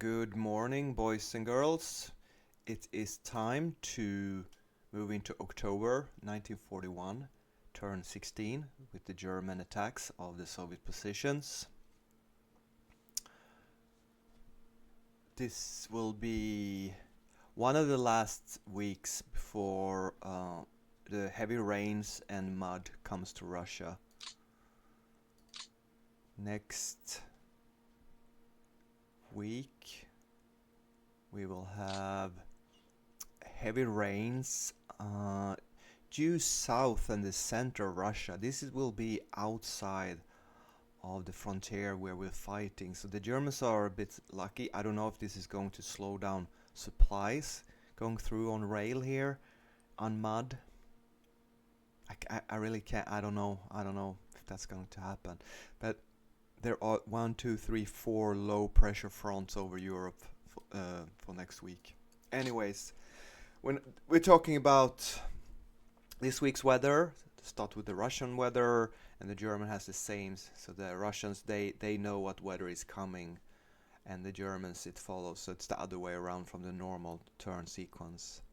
Good morning, boys and girls. It is time to move into October 1941, turn 16, with the German attacks of the Soviet positions. This will be one of the last weeks before the heavy rains and mud comes to Russia. Next week we will have heavy rains due south and the center of Russia. Will be outside of the frontier where we're fighting. So the Germans are a bit lucky. I don't know if this is going to slow down supplies going through on rail here on mud. I really can't. I don't know if that's going to happen. But there are 1, 2, 3, 4 low pressure fronts over Europe for next week. Anyways, when we're talking about this week's weather, to start with the Russian weather, and the German has the same. So the Russians, they know what weather is coming, and the Germans, it follows. So it's the other way around from the normal turn sequence.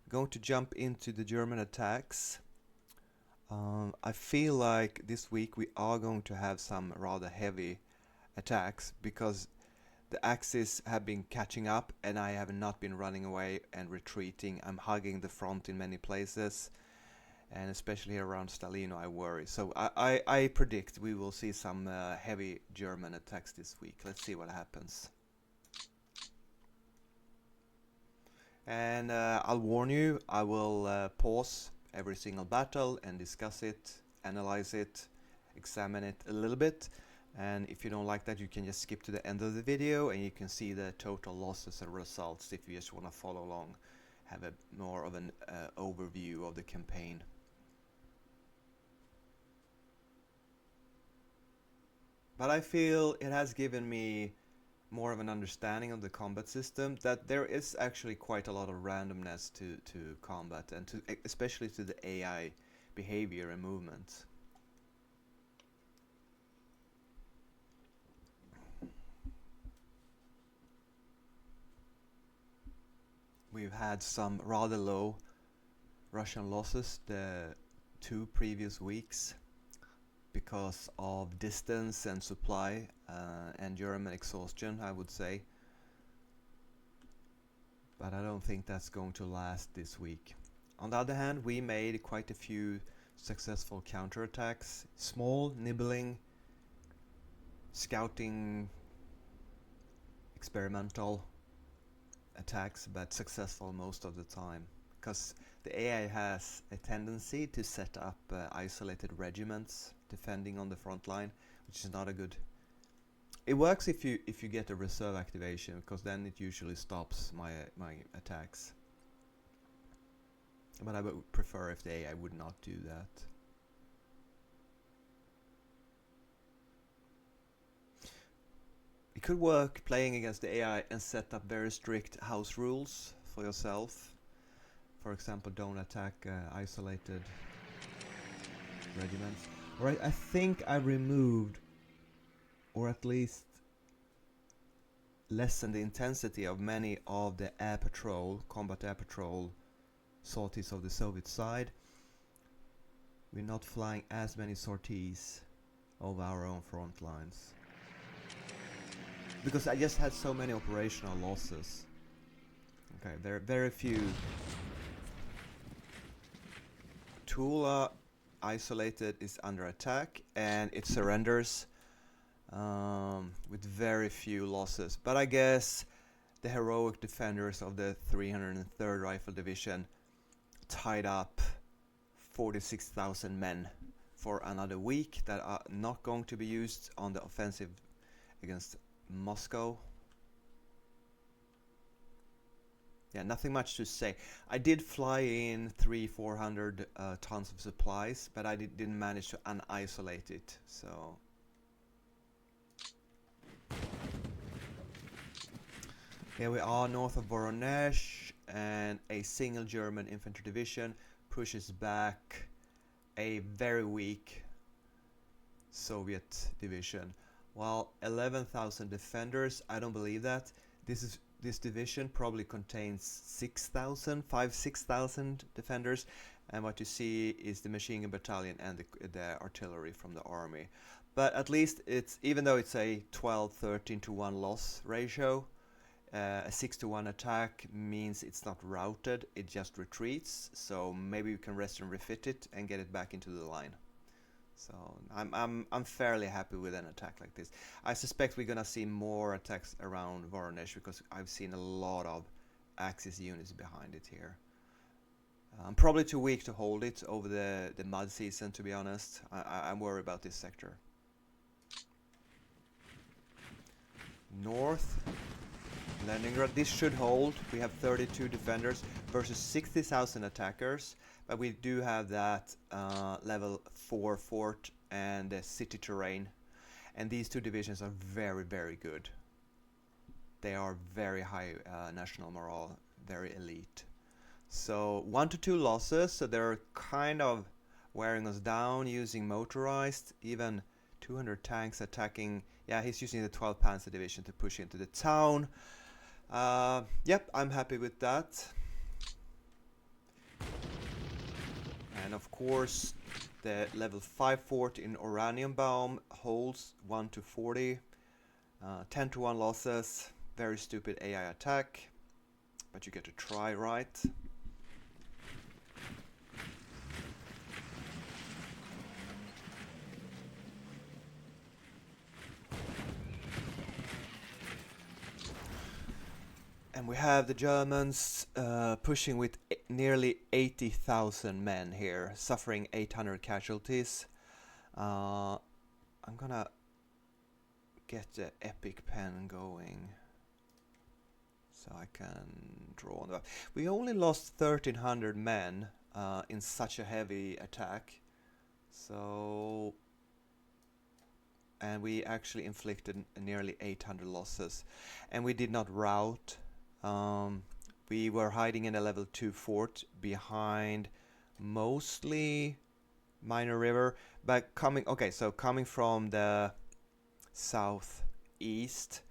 Going to jump into the German attacks. I feel like this week we are going to have some rather heavy attacks because the Axis have been catching up and I have not been running away and retreating. I'm hugging the front in many places, and especially here around Stalino I worry. So I predict we will see some heavy German attacks this week. Let's see what happens. And I'll warn you, I will pause every single battle and discuss it, analyze it, examine it a little bit. And if you don't like that, you can just skip to the end of the video and you can see the total losses and results if you just want to follow along, have a more of an overview of the campaign. But I feel it has given me more of an understanding of the combat system, that there is actually quite a lot of randomness to combat, and especially to the AI behavior and movement. We've had some rather low Russian losses the 2 previous weeks because of distance and supply and German exhaustion, I would say. But I don't think that's going to last this week. On the other hand, we made quite a few successful counterattacks, small, nibbling, scouting, experimental attacks, but successful most of the time. Because the AI has a tendency to set up isolated regiments defending on the front line, which is not a good. It works if you get a reserve activation, because then it usually stops my attacks. But I would prefer if the AI would not do that. It could work playing against the AI and set up very strict house rules for yourself. For example, don't attack isolated regiments. Alright, I think I removed, or at least lessened the intensity of many of the air patrol, combat air patrol sorties of the Soviet side. We're not flying as many sorties over our own front lines, because I just had so many operational losses. Okay, there are very few. Tula isolated is under attack and it surrenders with very few losses. But I guess the heroic defenders of the 303rd Rifle Division tied up 46,000 men for another week that are not going to be used on the offensive against Moscow. Yeah, nothing much to say. I did fly in 300-400 tons of supplies, but I didn't manage to unisolate it. So here we are north of Voronezh, and a single German infantry division pushes back a very weak Soviet division. Well, 11,000 defenders, I don't believe that. This division probably contains 6,000 defenders, and what you see is the machine gun battalion and the artillery from the army. But at least it's, even though it's a 12, 13 to 1 loss ratio, a 6 to 1 attack means it's not routed, it just retreats. So maybe we can rest and refit it and get it back into the line. So I'm fairly happy with an attack like this. I suspect we're gonna see more attacks around Voronezh because I've seen a lot of Axis units behind it here. I'm probably too weak to hold it over the mud season, to be honest. I'm worried about this sector. North, Leningrad, this should hold. We have 32 defenders versus 60,000 attackers, but we do have that level 4 fort and city terrain, and these two divisions are very, very good. They are very high national morale, very elite. So 1 to 2 losses, so they're kind of wearing us down using motorized, even 200 tanks attacking. Yeah, he's using the 12th Panzer Division to push into the town. Yep, I'm happy with that. And of course, the level 5 fort in Oranienbaum holds 1 to 40. 10 to 1 losses, very stupid AI attack, but you get to try, right? And we have the Germans pushing with nearly 80,000 men here, suffering 800 casualties. I'm gonna get the epic pen going so I can draw on that. We only lost 1,300 men in such a heavy attack. So, and we actually inflicted nearly 800 losses, and we did not rout. We were hiding in a level 2 fort behind mostly Minor River, but coming from the southeast,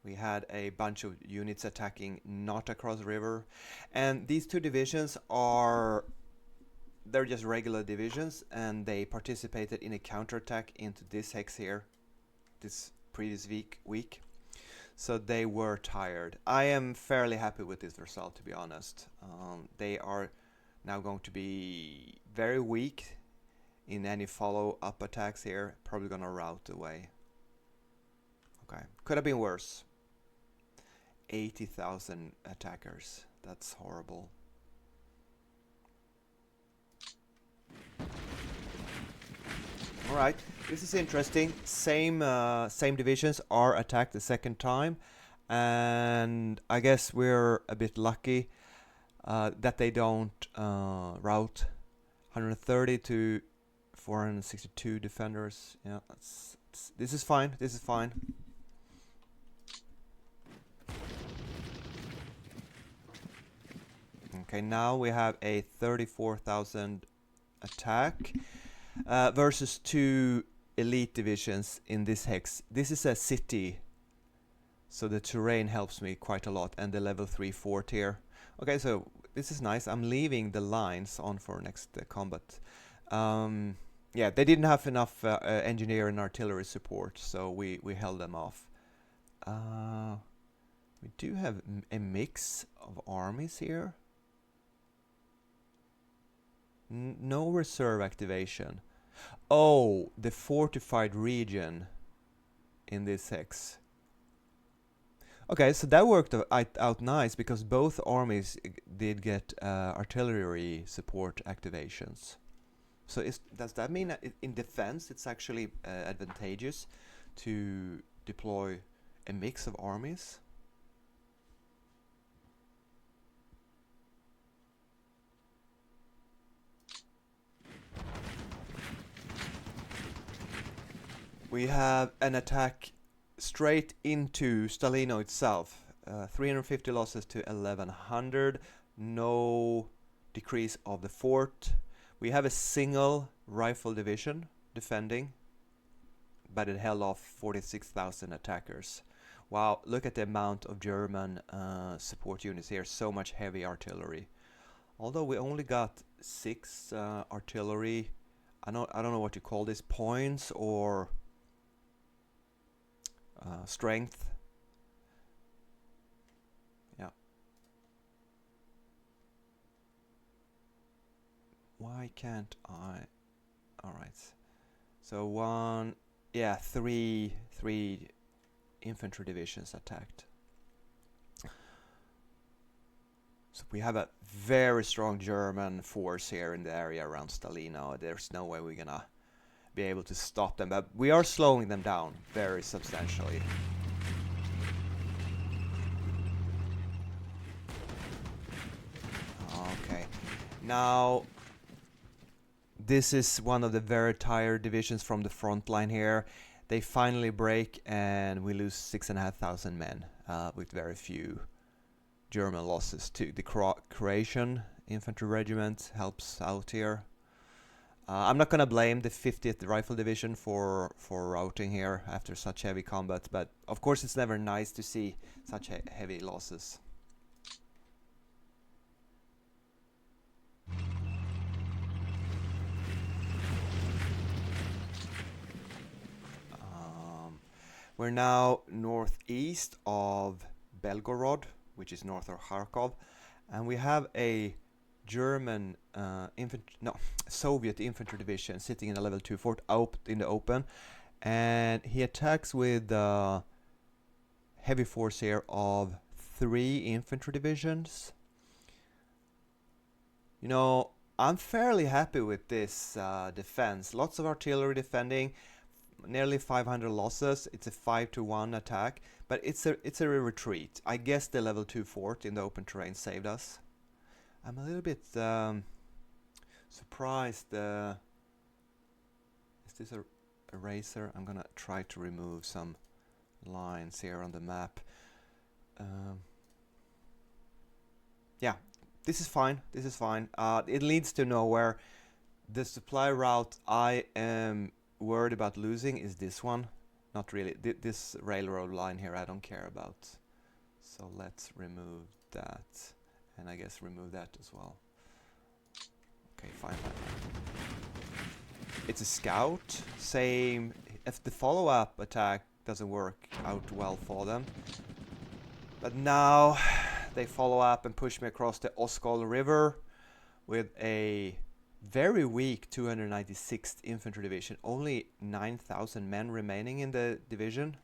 we had a bunch of units attacking not across river, and these two divisions they're just regular divisions, and they participated in a counterattack into this hex here this previous week. So they were tired. I am fairly happy with this result, to be honest. They are now going to be very weak in any follow-up attacks here. Probably gonna rout away. Okay, could have been worse. 80,000 attackers. That's horrible. All right, this is interesting. Same divisions are attacked the second time, and I guess we're a bit lucky that they don't rout. 130 to 462 defenders. Yeah, this is fine. This is fine. Okay, now we have a 34,000 attack. Versus 2 elite divisions in this hex. This is a city, so the terrain helps me quite a lot, and the level 3 fort here. Okay, so this is nice. I'm leaving the lines on for next combat. Yeah, they didn't have enough engineer and artillery support, so we held them off. We do have a mix of armies here. No reserve activation. Oh, the fortified region in this hex. Okay, so that worked out nice because both armies did get artillery support activations. So does that mean that in defense it's actually advantageous to deploy a mix of armies? We have an attack straight into Stalino itself. 350 losses to 1100. No decrease of the fort. We have a single rifle division defending but it held off 46,000 attackers. Wow, look at the amount of German support units here, so much heavy artillery. Although we only got 6 artillery, I don't know what you call this, points or strength. Yeah. Why can't I? Alright. So 3 infantry divisions attacked. So we have a very strong German force here in the area around Stalino. There's no way we're gonna be able to stop them, but we are slowing them down very substantially. Okay, now this is one of the very tired divisions from the front line here. They finally break and we lose 6,500 men with very few German losses too. The Croatian infantry regiment helps out here. I'm not gonna blame the 50th Rifle Division for routing here after such heavy combat, but of course it's never nice to see such heavy losses. We're now northeast of Belgorod, which is north of Kharkov, and we have a German Soviet infantry division sitting in a level 2 fort out in the open, and he attacks with heavy force here of 3 infantry divisions. You know, I'm fairly happy with this defense. Lots of artillery defending, nearly 500 losses. It's a 5-1 attack, but it's a retreat. I guess the level 2 fort in the open terrain saved us. I'm a little bit surprised. Is this a eraser? I'm gonna try to remove some lines here on the map. Yeah, this is fine. This is fine. It leads to nowhere. The supply route I am worried about losing is this one. Not really. This railroad line here I don't care about. So let's remove that. And I guess remove that as well. Okay, fine. It's a scout. Same. If the follow-up attack doesn't work out well for them. But now they follow up and push me across the Oskol River with a very weak 296th Infantry Division. Only 9,000 men remaining in the division.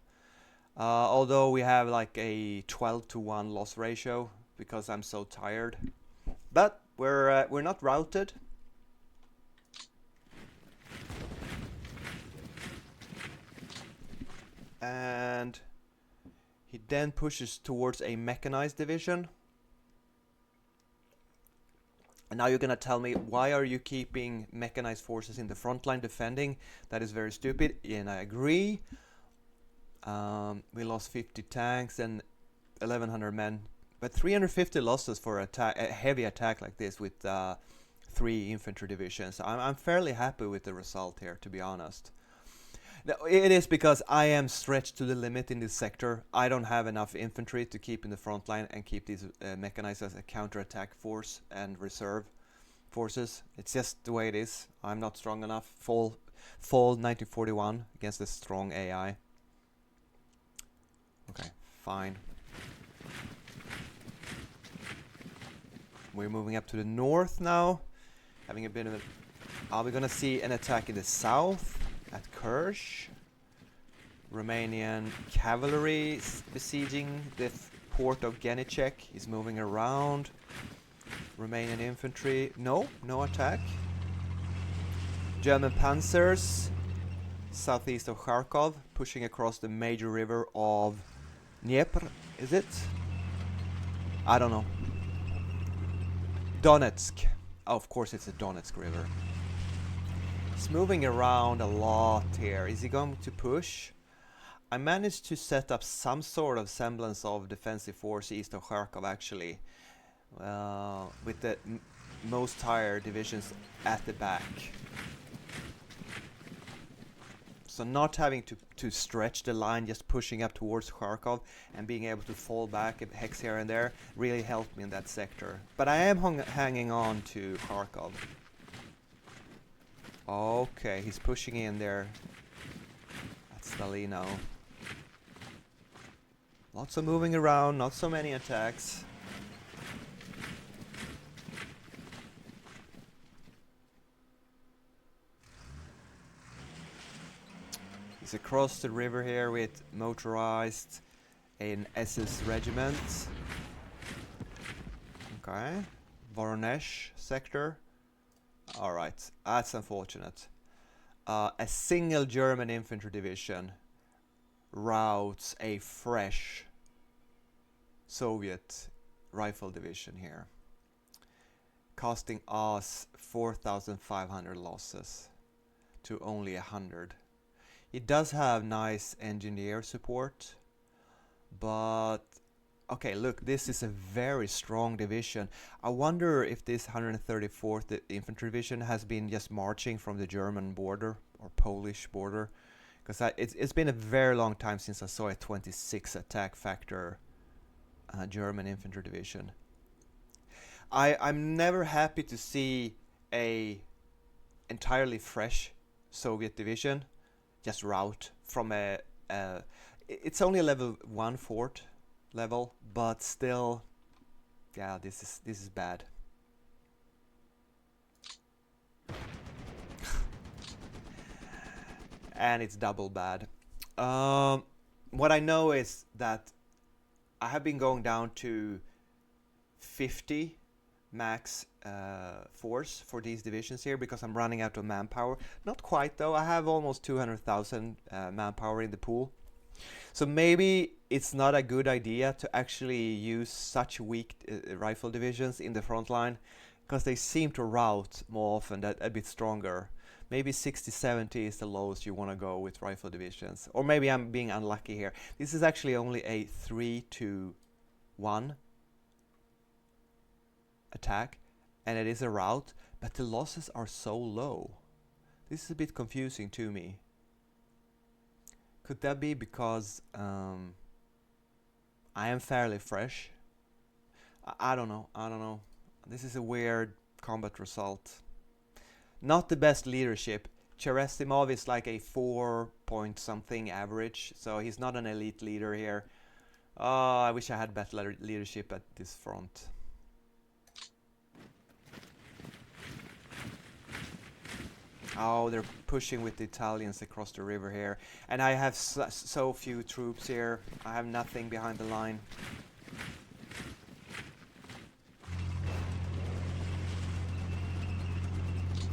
Although we have like a 12-1 loss ratio because I'm so tired. But we're not routed. And he then pushes towards a mechanized division. And now you're gonna tell me, why are you keeping mechanized forces in the front line defending? That is very stupid, and I agree. We lost 50 tanks and 1,100 men, but 350 losses for a heavy attack like this with 3 infantry divisions. I'm fairly happy with the result here, to be honest. Now, it is because I am stretched to the limit in this sector. I don't have enough infantry to keep in the front line and keep these mechanized as a counter-attack force and reserve forces. It's just the way it is. I'm not strong enough. Fall 1941 against a strong AI. Okay, fine. We're moving up to the north now. Having a bit of are we gonna see an attack in the south? At Kersh, Romanian cavalry besieging the port of Genicek is moving around. Romanian infantry, no attack. German panzers, southeast of Kharkov, pushing across the major river of Dnieper, is it? I don't know. Donetsk. Oh, of course it's the Donetsk river. He's moving around a lot here. Is he going to push? I managed to set up some sort of semblance of defensive force east of Kharkov actually. With the most tired divisions at the back. So not having to stretch the line, just pushing up towards Kharkov and being able to fall back a hex here and there really helped me in that sector. But I am hanging on to Kharkov. Okay, he's pushing in there. That's Stalino. Lots of moving around, not so many attacks. He's across the river here with motorized an SS regiment. Okay. Voronezh sector. Alright, that's unfortunate. A single German infantry division routs a fresh Soviet rifle division here, costing us 4,500 losses to only 100. It does have nice engineer support, but okay, look, this is a very strong division. I wonder if this 134th Infantry Division has been just marching from the German border or Polish border, because it's been a very long time since I saw a 26 attack factor German Infantry Division. I'm never happy to see a entirely fresh Soviet division just rout from a it's only a level 1 fort level, but still, yeah, this is bad. And it's double bad. What I know is that I have been going down to 50 max force for these divisions here because I'm running out of manpower. Not quite though, I have almost 200,000 manpower in the pool. So maybe it's not a good idea to actually use such weak rifle divisions in the front line, because they seem to rout more often, a bit stronger. Maybe 60-70 is the lowest you want to go with rifle divisions. Or maybe I'm being unlucky here. This is actually only a 3-1 attack, and it is a rout, but the losses are so low. This is a bit confusing to me. Could that be because I am fairly fresh? I don't know. This is a weird combat result. Not the best leadership. Cheresimov is like a 4 point something average, so he's not an elite leader here. I wish I had better leadership at this front. Oh, they're pushing with the Italians across the river here. And I have so few troops here. I have nothing behind the line.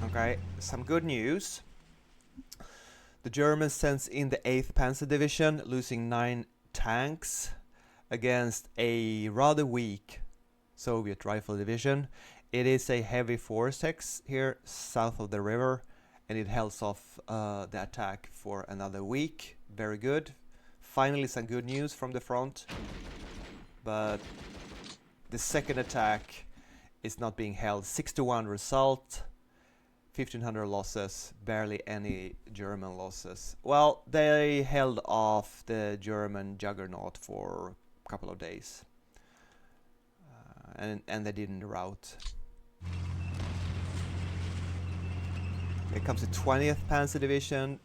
Okay, some good news. The Germans sends in the 8th Panzer Division, losing 9 tanks against a rather weak Soviet rifle division. It is a heavy force hex here south of the river, and it holds off the attack for another week. Very good. Finally some good news from the front. But the second attack is not being held. 6-1 result. 1,500 losses, barely any German losses. Well, they held off the German juggernaut for a couple of days. And they didn't rout. Here comes the 20th Panzer Division.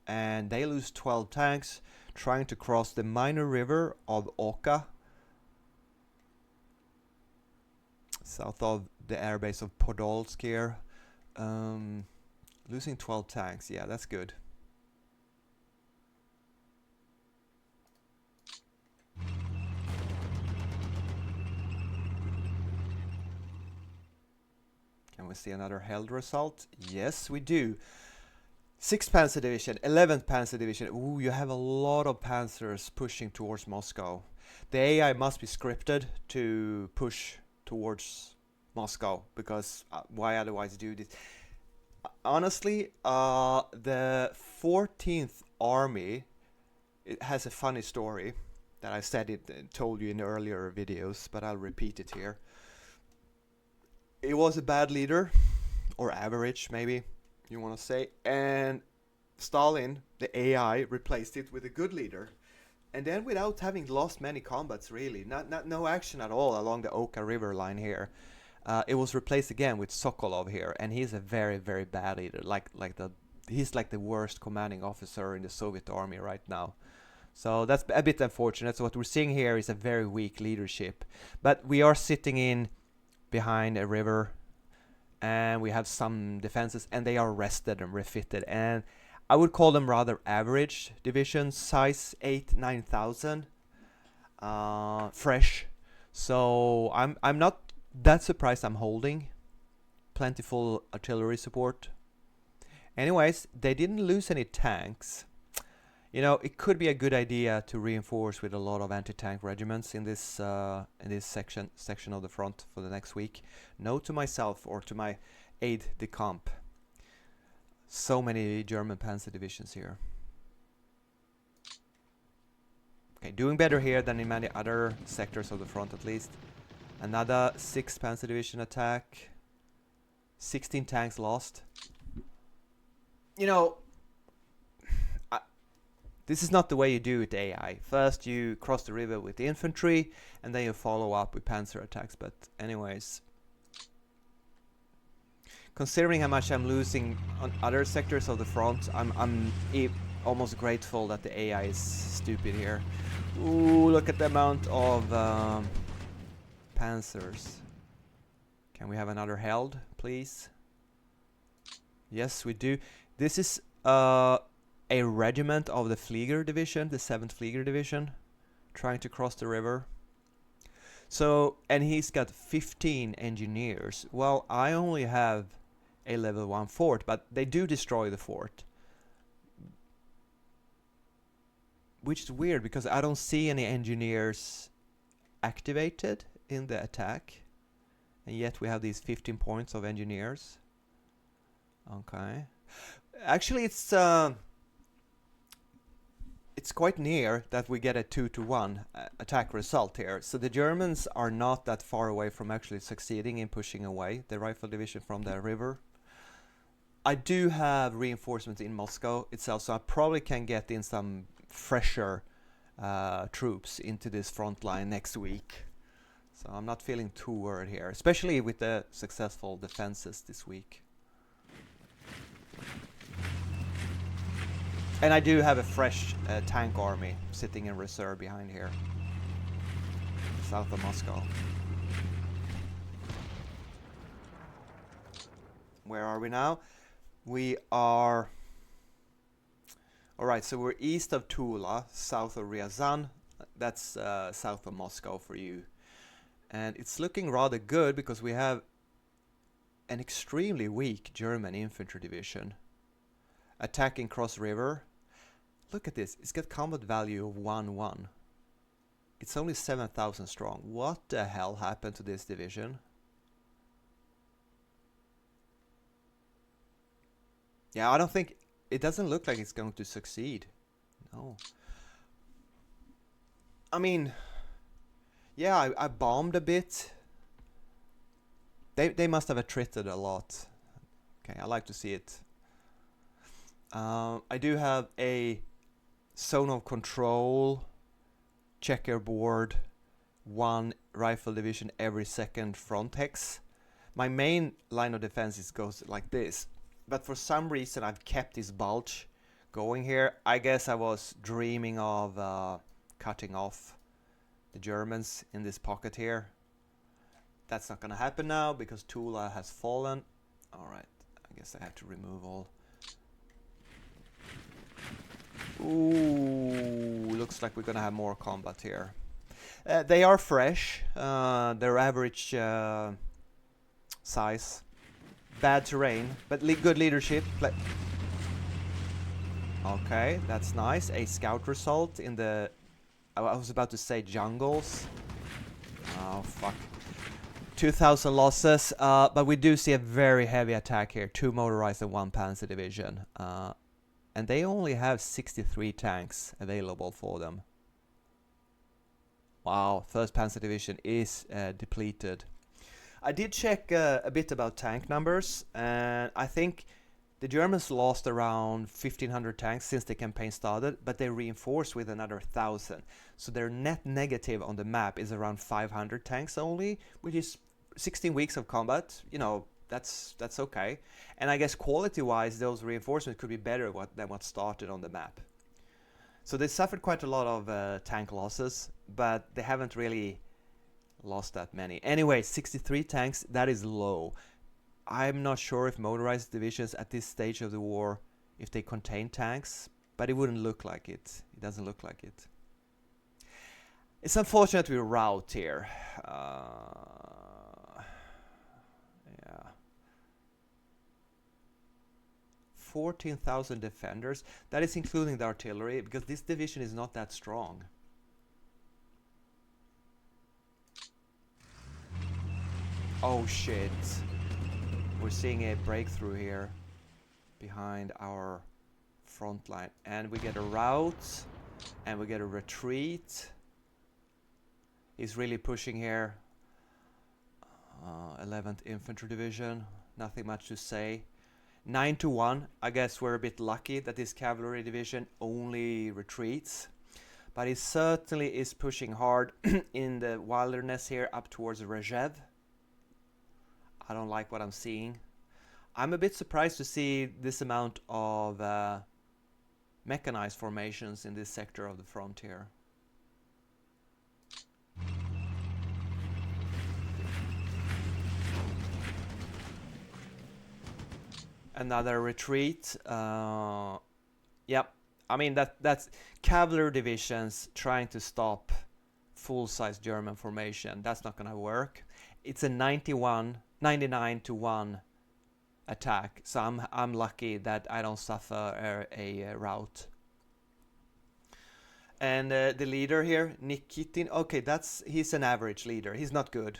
And they lose 12 tanks trying to cross the minor river of Oka, south of the airbase of Podolsk here. Losing 12 tanks, yeah, that's good. Can we see another held result? Yes, we do. 6th Panzer Division, 11th Panzer Division. Ooh, you have a lot of panzers pushing towards Moscow. The AI must be scripted to push towards Moscow, because why otherwise do this? Honestly, the 14th Army, it has a funny story that I told you in earlier videos, but I'll repeat it here. It was a bad leader, or average maybe. you want to say. And Stalin, the AI, replaced it with a good leader. And then without having lost many combats, really, no action at all along the Oka River line here, it was replaced again with Sokolov here, and he's a very, very bad leader. He's like the worst commanding officer in the Soviet army right now. So that's a bit unfortunate. So what we're seeing here is a very weak leadership. But we are sitting in behind a river, and we have some defenses, and they are rested and refitted. And I would call them rather average divisions, size 8-9,000, fresh. So I'm not that surprised. I'm holding plentiful artillery support. Anyways, they didn't lose any tanks. You know, it could be a good idea to reinforce with a lot of anti-tank regiments in this section of the front for the next week. Note to myself or to my aide de camp. So many German panzer divisions here. Okay, doing better here than in many other sectors of the front at least. Another 6th Panzer Division attack. 16 tanks lost. You know, this is not the way you do it, AI. First you cross the river with the infantry, and then you follow up with panzer attacks. But anyways, considering how much I'm losing on other sectors of the front, I'm almost grateful that the AI is stupid here. Ooh, look at the amount of panzers. Can we have another held, please? Yes, we do. This is a regiment of the Flieger Division, the 7th Flieger Division, trying to cross the river. So, and he's got 15 engineers. Well, I only have a level 1 fort, but they do destroy the fort. Which is weird, because I don't see any engineers activated in the attack. And yet we have these 15 points of engineers. Okay. Actually, it's quite near that we get a 2-1 attack result here. So the Germans are not that far away from actually succeeding in pushing away the rifle division from the river. I do have reinforcements in Moscow itself, so I probably can get in some fresher troops into this front line next week. So I'm not feeling too worried here, especially with the successful defenses this week. And I do have a fresh tank army sitting in reserve behind here, south of Moscow. Where are we now? We are... Alright, so we're east of Tula, south of Ryazan. That's south of Moscow for you. And it's looking rather good because we have an extremely weak German infantry division attacking Cross River. Look at this, it's got combat value of 1-1. It's only 7,000 strong. What the hell happened to this division? Yeah, I don't think... It doesn't look like it's going to succeed. No. I mean... Yeah, I bombed a bit. They must have attrited a lot. Okay, I like to see it. I do have a zone of control, checkerboard, 1 rifle division every second front hex. My main line of defense goes like this, but for some reason I've kept this bulge going here. I guess I was dreaming of cutting off the Germans in this pocket here. That's not gonna happen now because Tula has fallen. Alright, I guess I have to remove all. Ooh, looks like we're gonna have more combat here. They are fresh. Their average size. Bad terrain, but good leadership. Okay, that's nice. A scout result in the... I was about to say jungles. Oh, fuck. 2,000 losses, but we do see a very heavy attack here. 2 motorized and 1 panzer division. And they only have 63 tanks available for them. Wow, 1st Panzer Division is depleted. I did check a bit about tank numbers, and I think The Germans lost around 1,500 tanks since the campaign started, but they reinforced with another 1,000. So their net negative on the map is around 500 tanks only, which is 16 weeks of combat. You know, that's okay. And I guess quality-wise, those reinforcements could be better than what started on the map. So they suffered quite a lot of tank losses, but they haven't really lost that many. Anyway, 63 tanks, that is low. I'm not sure if motorized divisions at this stage of the war, if they contain tanks, but it wouldn't look like it. It doesn't look like it. It's unfortunate we rout here. Yeah. 14,000 defenders. That is including the artillery, because this division is not that strong. Oh shit. We're seeing a breakthrough here behind our front line. And we get a rout, and we get a retreat. He's really pushing here. 11th Infantry Division, nothing much to say. 9-1, I guess we're a bit lucky that this cavalry division only retreats. But he certainly is pushing hard in the wilderness here up towards Rezhev. I don't like what I'm seeing. I'm a bit surprised to see this amount of mechanized formations in this sector of the frontier. Another retreat. Yep. I mean that's cavalry divisions trying to stop full-size German formation. That's not gonna work. It's a 99-1 attack, so I'm lucky that I don't suffer a rout. And the leader here, Nikitin. Okay, he's an average leader. He's not good.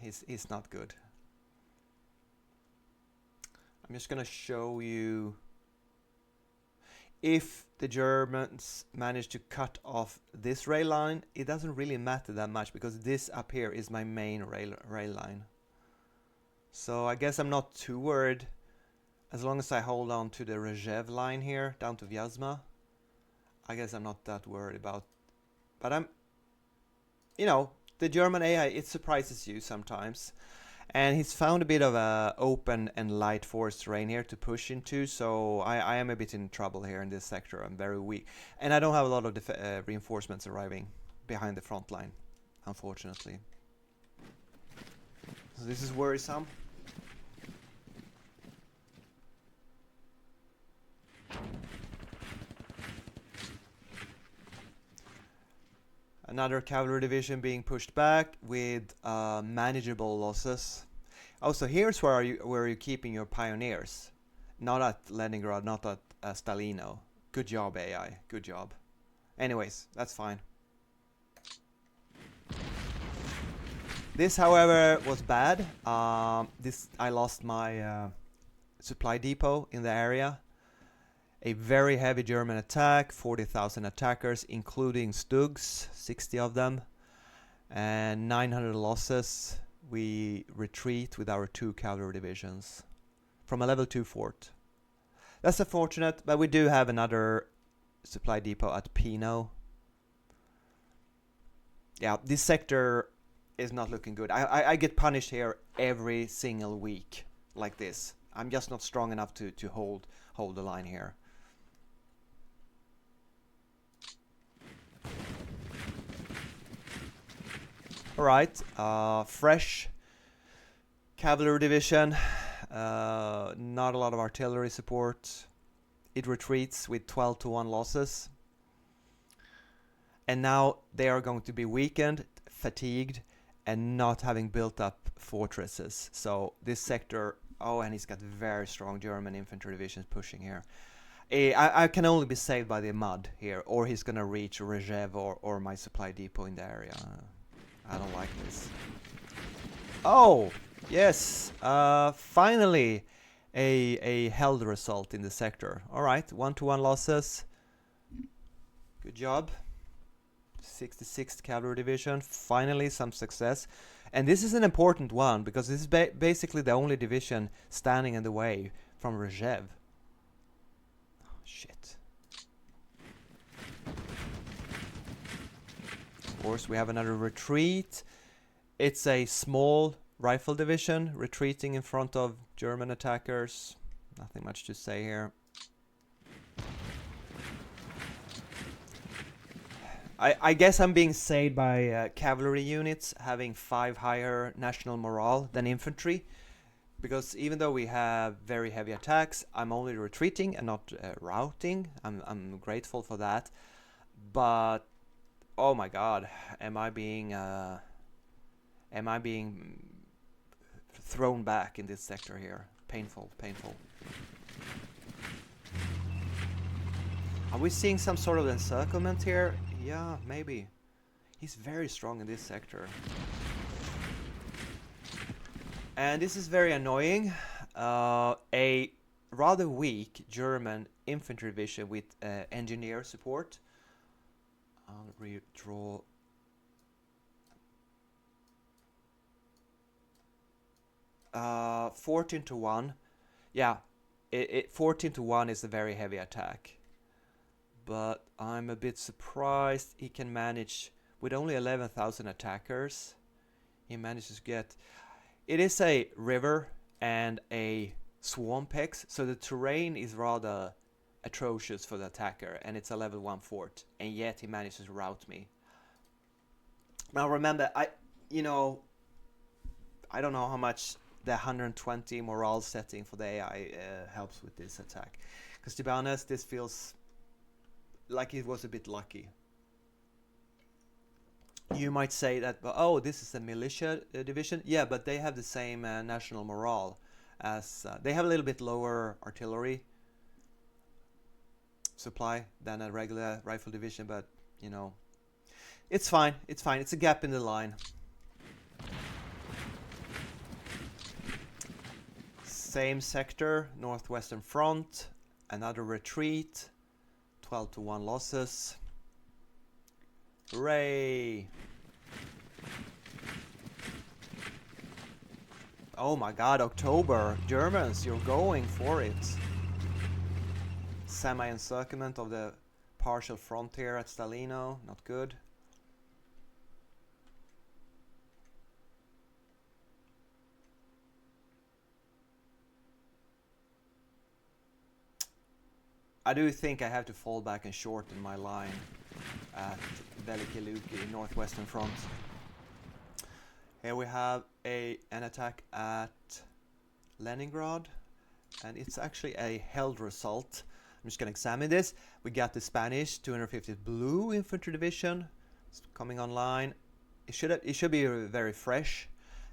He's not good. I'm just gonna show you if the Germans manage to cut off this rail line. It doesn't really matter that much because this up here is my main rail line. So I guess I'm not too worried as long as I hold on to the Rezhev line here down to Vyazma. I guess I'm not that worried about. But you know, the German AI, it surprises you sometimes. And he's found a bit of a open and light forest terrain here to push into, so I am a bit in trouble here in this sector. I'm very weak. And I don't have a lot of reinforcements arriving behind the front line, unfortunately. So this is worrisome. Another cavalry division being pushed back with manageable losses. Also, here's where you're keeping your pioneers. Not at Leningrad, not at Stalino. Good job, AI. Good job. Anyways, that's fine. This, however, was bad. I lost my supply depot in the area. A very heavy German attack, 40,000 attackers, including Stugs, 60 of them, and 900 losses. We retreat with our 2 cavalry divisions from a level 2 fort. That's unfortunate, but we do have another supply depot at Pino. Yeah, this sector is not looking good. I get punished here every single week like this. I'm just not strong enough to hold the line here. Alright, fresh cavalry division, not a lot of artillery support. It retreats with 12-1 losses. And now they are going to be weakened, fatigued, and not having built up fortresses. So this sector, oh, and he's got very strong German infantry divisions pushing here. I can only be saved by the mud here, or he's gonna reach Rezhev or my supply depot in the area. I don't like this. Oh, yes. Finally, a held result in the sector. All right, 1-1 losses. Good job. 66th Cavalry Division. Finally, some success. And this is an important one because this is basically the only division standing in the way from Regev. Oh, shit. Of course, we have another retreat. It's a small rifle division retreating in front of German attackers. Nothing much to say here. I guess I'm being saved by cavalry units having 5 higher national morale than infantry. Because even though we have very heavy attacks, I'm only retreating and not routing. I'm grateful for that. But oh my god, am I being thrown back in this sector here? Painful, painful. Are we seeing some sort of encirclement here? Yeah, maybe. He's very strong in this sector. And this is very annoying. A rather weak German infantry division with engineer support. I'll redraw. 14 to 1. Yeah, 14 to 1 is a very heavy attack. But I'm a bit surprised he can manage with only 11,000 attackers. He manages to get... It is a river and a swamp hex, so the terrain is rather atrocious for the attacker, and it's a level 1 fort, and yet he manages to rout me. Now remember, I don't know how much the 120 morale setting for the AI helps with this attack. Because to be honest, this feels like it was a bit lucky. You might say that, oh, this is a militia division. Yeah, but they have the same national morale as... they have a little bit lower artillery supply than a regular rifle division, but, you know, it's fine. It's fine. It's a gap in the line. Same sector, northwestern front, another retreat, 12 to 1 losses. Hooray! Oh my god, October! Germans, you're going for it! Semi-encirclement of the partial frontier at Stalino, not good. I do think I have to fall back and shorten my line at Velikye Luki, northwestern front. Here we have an attack at Leningrad, and it's actually a held result. I'm just going to examine this. We got the Spanish 250th Blue Infantry Division. It's coming online. It should be very fresh.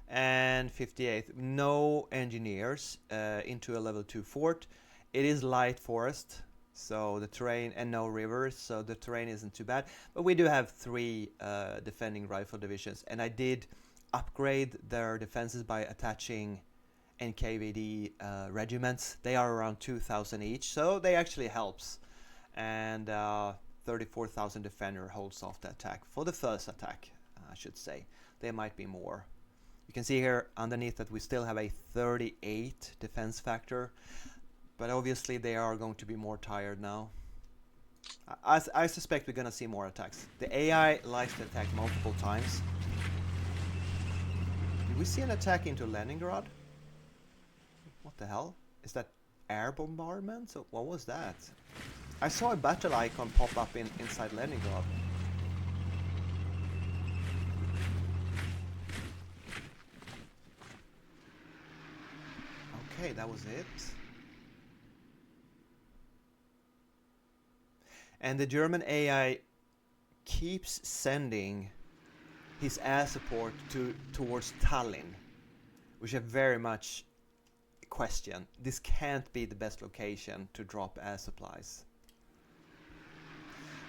And 58th, no engineers into a level 2 fort. It is light forest, so the terrain, and no rivers, so the terrain isn't too bad. But we do have 3 defending rifle divisions, and I did upgrade their defenses by attaching NKVD regiments. They are around 2,000 each, so they actually helps. And 34,000 defender holds off the attack for the first attack, I should say. There might be more. You can see here underneath that we still have a 38 defense factor, but obviously they are going to be more tired now. I suspect we're going to see more attacks. The AI likes to attack multiple times. Did we see an attack into Leningrad? What the hell? Is that air bombardment? So what was that? I saw a battle icon pop up inside Leningrad. Okay, that was it. And the German AI keeps sending his air support towards Tallinn, which I very much question. This can't be the best location to drop air supplies.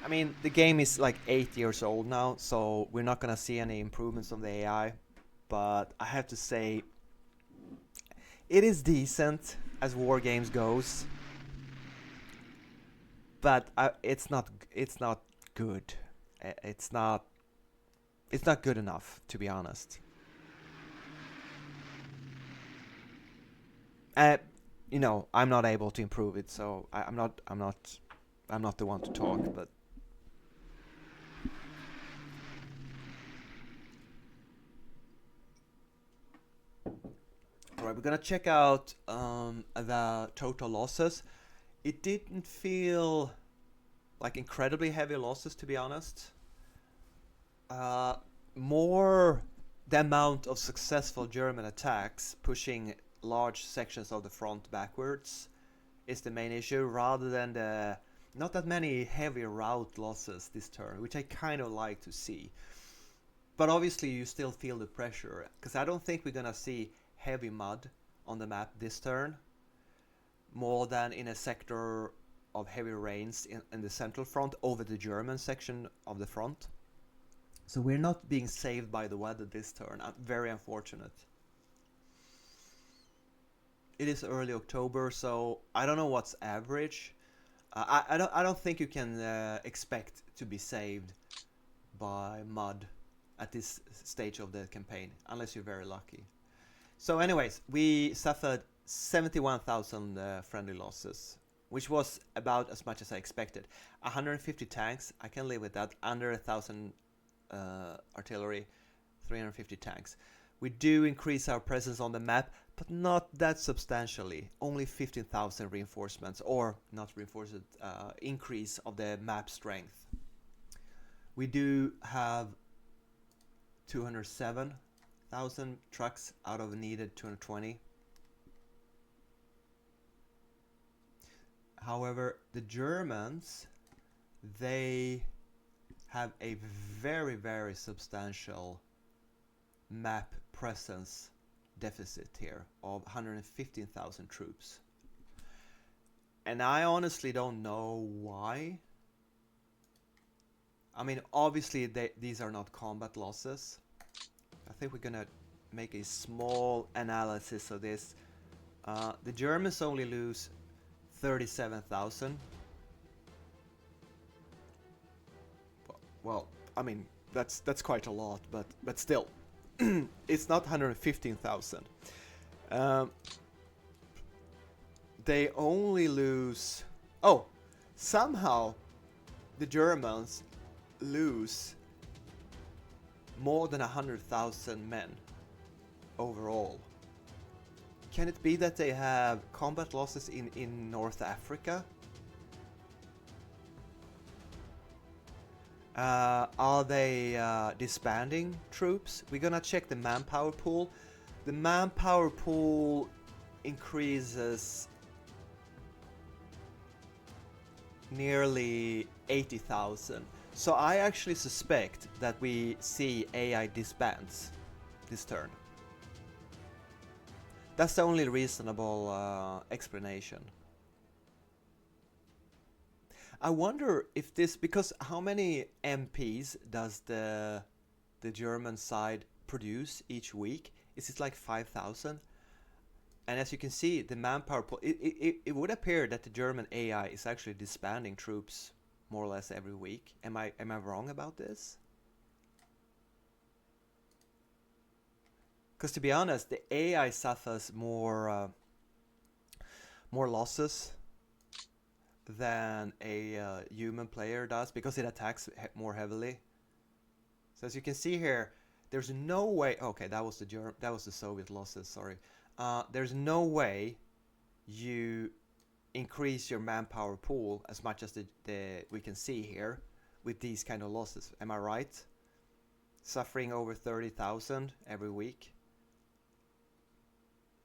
I mean, the game is like 8 years old now, so we're not gonna see any improvements on the AI, but I have to say it is decent as war games goes, but it's not good. It's not good enough, to be honest. you know, I'm not able to improve it, so I'm not the one to talk, but all right, we're gonna check out the total losses. It didn't feel like incredibly heavy losses, to be honest. Uh, More the amount of successful German attacks pushing large sections of the front backwards is the main issue, rather than the not that many heavy rout losses this turn, which I kind of like to see. But obviously you still feel the pressure, because I don't think we're gonna see heavy mud on the map this turn, more than in a sector of heavy rains in the central front over the German section of the front. So we're not being saved by the weather this turn. Very unfortunate. It is early October, so I don't know what's average. I don't think you can expect to be saved by mud at this stage of the campaign, unless you're very lucky. So anyways, we suffered 71,000 friendly losses, which was about as much as I expected. 150 tanks, I can live with that. Under 1,000 artillery, 350 tanks. We do increase our presence on the map, but not that substantially. Only 15,000 reinforcements, or not reinforced, increase of the map strength. We do have 207,000 trucks out of needed 220. However, the Germans, they have a very, very substantial map presence deficit here of 115,000 troops. And I honestly don't know why. I mean, obviously these are not combat losses. I think we're gonna make a small analysis of this. The Germans only lose 37,000. Well, I mean, that's quite a lot, but still, it's not 115,000. They only lose. Oh, somehow the Germans lose more than 100,000 men overall. Can it be that they have combat losses in North Africa? Are they disbanding troops? We're gonna check the manpower pool. The manpower pool increases nearly 80,000. So I actually suspect that we see AI disbands this turn. That's the only reasonable explanation. I wonder if this, because how many MPs does the German side produce each week? Is it like 5,000? And as you can see, the manpower pool, it would appear that the German AI is actually disbanding troops more or less every week. Am I wrong about this? Because to be honest, the AI suffers more losses than a human player does, because it attacks more heavily. So as you can see here, there's no way. Okay, that was the Soviet losses. Sorry. There's no way you increase your manpower pool as much as we can see here with these kind of losses. Am I right? Suffering over 30,000 every week.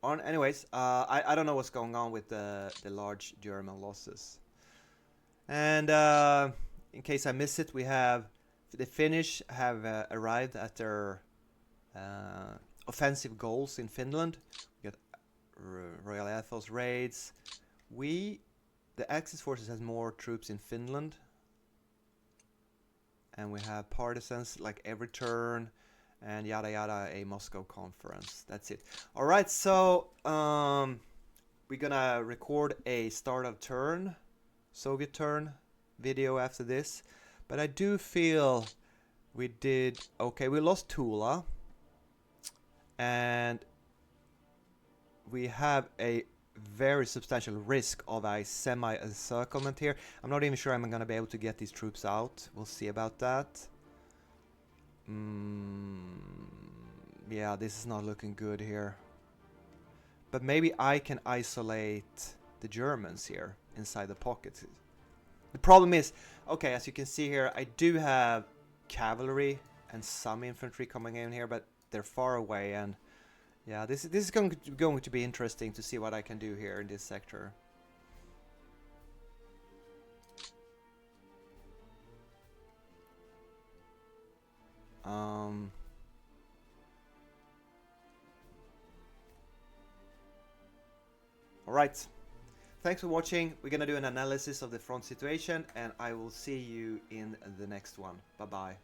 Anyways, I don't know what's going on with the large German losses. And in case I miss it, we have the Finnish have arrived at their offensive goals in Finland. We got Royal Air Force raids. The Axis forces has more troops in Finland, and we have partisans like every turn, and yada yada, a Moscow conference. That's it. All right, so we're gonna record a start of turn, Soviet turn video after this, but I do feel we did okay. We lost Tula, and we have a very substantial risk of a semi-encirclement here. I'm not even sure I'm going to be able to get these troops out. We'll see about that. Yeah, this is not looking good here. But maybe I can isolate the Germans here inside the pockets. The problem is, okay, as you can see here, I do have cavalry and some infantry coming in here, but they're far away, and yeah, this is going to be interesting to see what I can do here in this sector. Alright, thanks for watching. We're gonna do an analysis of the front situation, and I will see you in the next one. Bye bye.